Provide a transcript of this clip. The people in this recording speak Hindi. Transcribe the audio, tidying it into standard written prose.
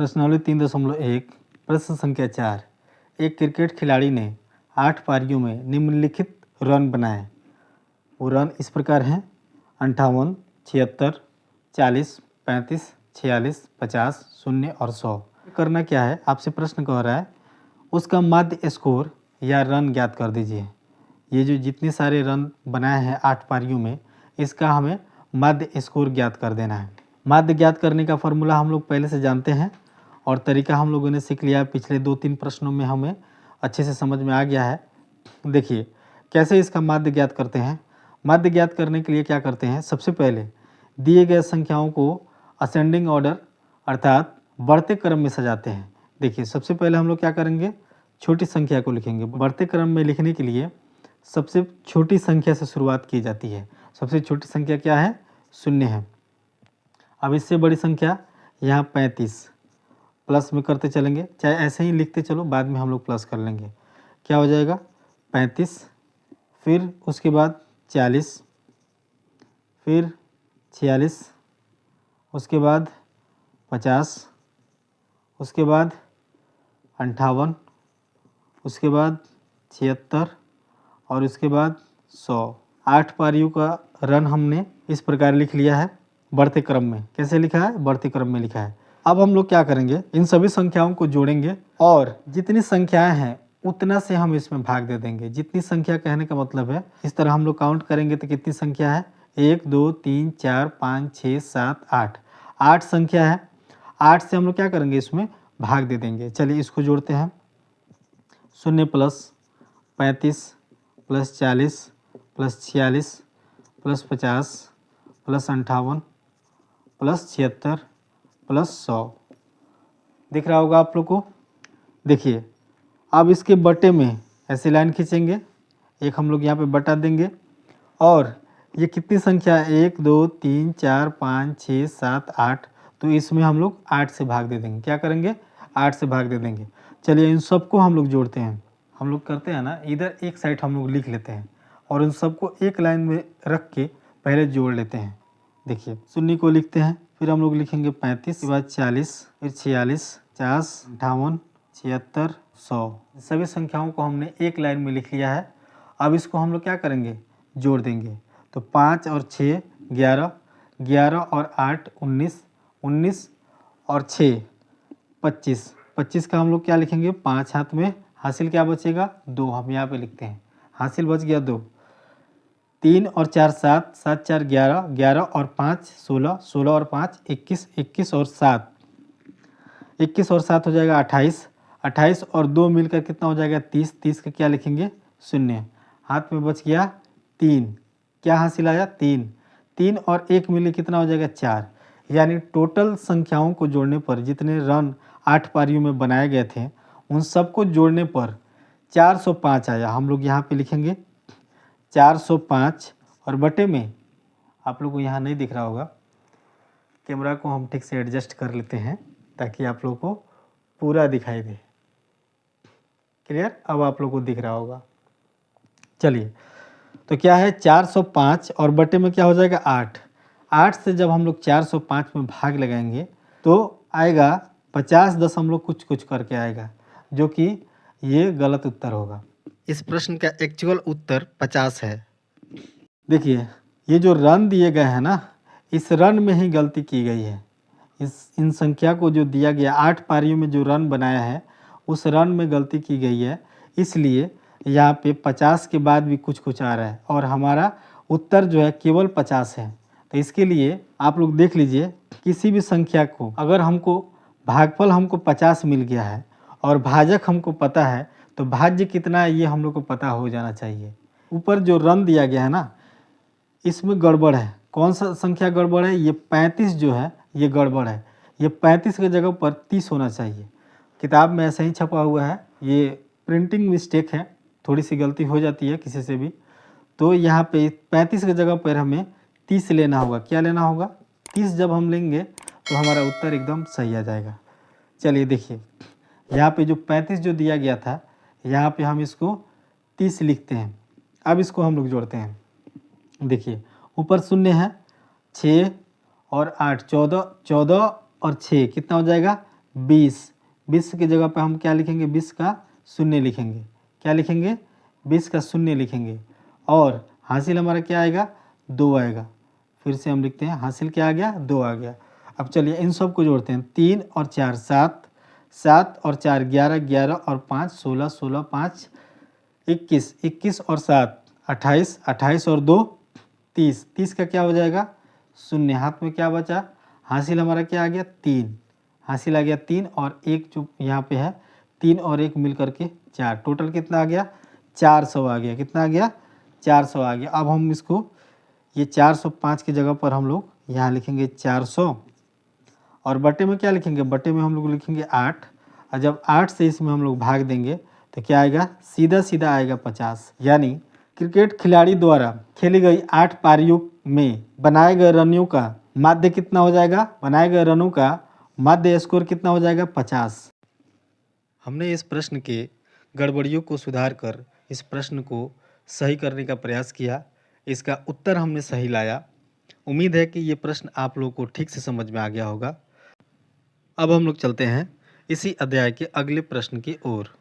प्रश्नावली 3.1 प्रश्न संख्या 4। एक क्रिकेट खिलाड़ी ने 8 पारियों में निम्नलिखित रन बनाए। वो रन इस प्रकार हैं: 58, 76, 40, 35, 46, 50, 0 और 100। करना क्या है, आपसे प्रश्न कह रहा है उसका माध्य स्कोर या रन ज्ञात कर दीजिए। ये जो जितने सारे रन बनाए हैं 8 पारियों में, इसका हमें माध्य स्कोर ज्ञात कर देना है। माध्य ज्ञात करने का फॉर्मूला हम लोग पहले से जानते हैं और तरीका हम लोगों ने सीख लिया। पिछले 2-3 प्रश्नों में हमें अच्छे से समझ में आ गया है। देखिए कैसे इसका माध्य ज्ञात करते हैं। माध्य ज्ञात करने के लिए क्या करते हैं, सबसे पहले दिए गए संख्याओं को असेंडिंग ऑर्डर अर्थात बढ़ते क्रम में सजाते हैं। देखिए सबसे पहले हम लोग क्या करेंगे, छोटी संख्या को लिखेंगे। बढ़ते क्रम में लिखने के लिए सबसे छोटी संख्या से शुरुआत की जाती है। सबसे छोटी संख्या क्या है, 0 है। अब इससे बड़ी संख्या यहाँ 35, प्लस में करते चलेंगे, चाहे ऐसे ही लिखते चलो, बाद में हम लोग प्लस कर लेंगे। क्या हो जाएगा 35, फिर उसके बाद 40, फिर 46, उसके बाद 50, उसके बाद 58, उसके बाद 76 और उसके बाद 100। 8 पारियों का रन हमने इस प्रकार लिख लिया है बढ़ते क्रम में। कैसे लिखा है, बढ़ते क्रम में लिखा है। अब हम लोग क्या करेंगे, इन सभी संख्याओं को जोड़ेंगे और जितनी संख्याएं हैं उतना से हम इसमें भाग दे देंगे। जितनी संख्या कहने का मतलब है, इस तरह हम लोग काउंट करेंगे तो कितनी संख्या है, 1 2 3 4 5 6 7 8, 8 संख्या है। 8 से हम लोग क्या करेंगे, इसमें भाग दे देंगे। चलिए इसको जोड़ते हैं। 0 plus 35 plus 40 plus 46 plus 50 plus 58 plus 76 plus 100। दिख रहा होगा आप लोग को। देखिए अब इसके बटे में ऐसे लाइन खींचेंगे, एक हम लोग यहाँ पे बटा देंगे और ये कितनी संख्या है, 1 2 3 4 5 6 7 8, तो इसमें हम लोग 8 से भाग दे देंगे। क्या करेंगे, 8 से भाग दे देंगे। चलिए इन सबको हम लोग जोड़ते हैं। हम लोग करते हैं ना, इधर एक साइड हम लोग लिख लेते हैं और इन सबको एक लाइन में रख के पहले जोड़ लेते हैं। देखिए 0 को लिखते हैं, फिर हम लोग लिखेंगे 35, के बाद 40, फिर 46, 50, 58, 76, 100। सभी संख्याओं को हमने एक लाइन में लिख लिया है। अब इसको हम लोग क्या करेंगे, जोड़ देंगे। तो 5 और 6 11, 11 और 8 19, 19 और 6 25, 25 का हम लोग क्या लिखेंगे, 5 हाथ में, हासिल क्या बचेगा 2, हम यहाँ पे लिखते हैं, हासिल बच गया 2। 3 और 4 7, 7 4 11, 11 और 5 16, 16 और 5 21, 21 और 7, 21 और 7 हो जाएगा 28, 28 और 2 मिलकर कितना हो जाएगा 30, 30 का क्या लिखेंगे 0, हाथ में बच गया 3, क्या हासिल आया 3, 3 और 1 मिले कितना हो जाएगा 4। यानी टोटल संख्याओं को जोड़ने पर जितने रन 8 पारियों में बनाए गए थे उन सबको जोड़ने पर 405 आया। हम लोग यहाँ पे लिखेंगे 405 और बटे में, आप लोग को यहाँ नहीं दिख रहा होगा, कैमरा को हम ठीक से एडजस्ट कर लेते हैं ताकि आप लोग को पूरा दिखाई दे। क्लियर, अब आप लोग को दिख रहा होगा। चलिए तो क्या है 405 और बटे में क्या हो जाएगा 8। 8 से जब हम लोग 405 में भाग लगाएंगे तो आएगा 50 कुछ कुछ करके आएगा, जो कि ये गलत उत्तर होगा। इस प्रश्न का एक्चुअल उत्तर 50 है। देखिए ये जो रन दिए गए हैं ना, इस रन में ही गलती की गई है। इन संख्या को जो दिया गया 8 पारियों में जो रन बनाया है उस रन में गलती की गई है, इसलिए यहाँ पे 50 के बाद भी कुछ कुछ आ रहा है और हमारा उत्तर जो है केवल 50 है। तो इसके लिए आप लोग देख लीजिए, किसी भी संख्या को अगर हमको भागफल हमको 50 मिल गया है और भाजक हमको पता है तो भाज्य कितना है ये हम लोग को पता हो जाना चाहिए। ऊपर जो रन दिया गया है ना, इसमें गड़बड़ है। कौन सा संख्या गड़बड़ है, ये 35 जो है ये गड़बड़ है। ये 35 की जगह पर 30 होना चाहिए। किताब में ऐसा ही छपा हुआ है, ये प्रिंटिंग मिस्टेक है, थोड़ी सी गलती हो जाती है किसी से भी। तो यहाँ पे 35 की जगह पर हमें 30 लेना होगा। क्या लेना होगा, 30 जब हम लेंगे तो हमारा उत्तर एकदम सही आ जाएगा। चलिए देखिए यहाँ पे जो 35 जो दिया गया था, यहाँ पे हम इसको 30 लिखते हैं। अब इसको हम लोग जोड़ते हैं। देखिए ऊपर 0 है, 6 और 8 14, 14 और 6 कितना हो जाएगा 20। 20 की जगह पे हम क्या लिखेंगे, 20 का शून्य लिखेंगे। क्या लिखेंगे, 20 का शून्य लिखेंगे। और हासिल हमारा क्या आएगा, 2 आएगा। फिर से हम लिखते हैं, हासिल क्या आ गया, 2 आ गया। अब चलिए इन सब को जोड़ते हैं। 3 और 4 7, 7 और 4 11, 11 और 5 16, 16 5 21, 21 और 7 28, 28 और 2 30, 30 का क्या हो जाएगा, शून्य। हाथ में क्या बचा, हासिल हमारा क्या आ गया, 3। हासिल आ गया 3 और 1 जो यहाँ पे है, 3 और 1 मिल करके 4। टोटल कितना आ गया, 400 आ गया। कितना आ गया, 400 आ गया। अब हम इसको, ये 405 की जगह पर हम लोग यहाँ लिखेंगे 400 और बटे में क्या लिखेंगे, बटे में हम लोग लिखेंगे 8। और जब 8 से इसमें हम लोग भाग देंगे तो क्या आएगा, सीधा सीधा आएगा 50। यानी क्रिकेट खिलाड़ी द्वारा खेली गई 8 पारियों में बनाए गए रनों का माध्य कितना हो जाएगा, बनाए गए रनों का माध्य स्कोर कितना हो जाएगा, 50। हमने इस प्रश्न के गड़बड़ियों को सुधार कर इस प्रश्न को सही करने का प्रयास किया। इसका उत्तर हमने सही लाया। उम्मीद है कि ये प्रश्न आप लोगों को ठीक से समझ में आ गया होगा। अब हम लोग चलते हैं इसी अध्याय के अगले प्रश्न की ओर।